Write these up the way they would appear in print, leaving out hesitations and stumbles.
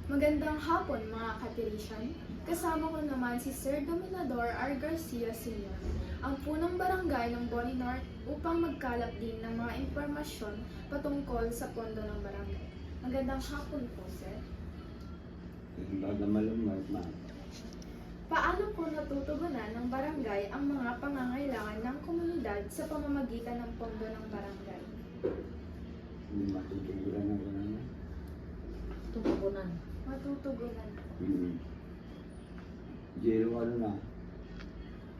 Magandang hapon mga katirison. Kasama ko naman si Sir Dominador R. Garcia Sr., ang punong barangay ng Boni North upang magkalap din ng mga impormasyon patungkol sa pondo ng barangay. Magandang hapon po, Sir. Baga malumay, ma'am. Paano po natutugunan ng barangay ang mga pangangailangan ng komunidad sa pamamagitan ng pondo ng barangay? Hindi matutuguran ako na. Tutugunan. Matutugunan po. Zero ano na.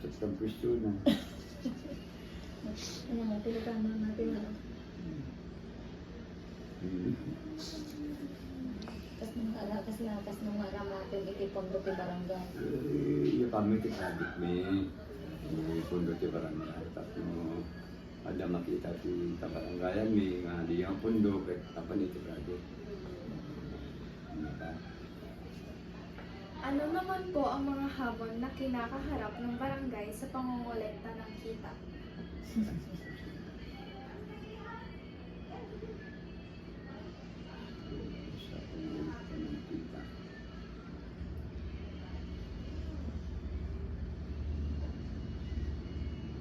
Sa pwesto na. Ano mo, pinagkama natin ano. Kas nung aram natin itipondo ti barangay. Yung kami tikabit may pundo ti barangay. Tapos ada makita ti kabarangayan may nga di yung pundo kahit kapan iti kabit. Ano naman po ang mga hamon na kinakaharap ng barangay sa pangongolekta ng kita? Sa pangulita ng kita.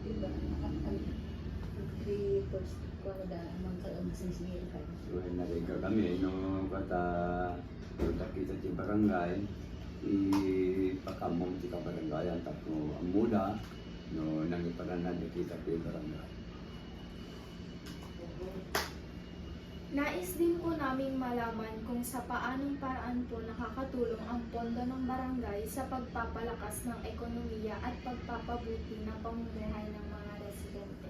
Diba? First, kung ano da, magsisigil ka. So, nariga kami, no, kata punta kita di barangay, ipakamong di kabarangayan, tapos ang mula, no, nangiparanad di kita di barangay. Nais din po naming malaman kung sa paanong paraan po nakakatulong ang pondo ng barangay sa pagpapalakas ng ekonomiya at pagpapabuti ng pamumuhay ng mga residente.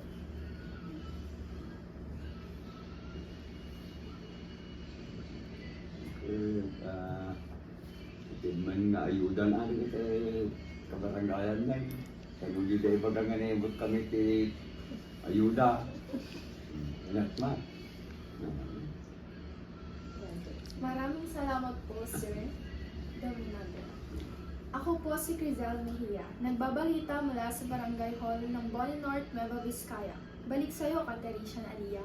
Man nga ayuda na rin kita kabarangayan na. Kaya kung di tayo pagkanganibot kami ti ayuda, anak ma. Maraming salamat po, Sir Dominador. Ako po si Crizel Mejia, nagbabalita mula sa Barangay Hall ng Boni North, Nueva Vizcaya. Balik sa'yo, Caterician Alia.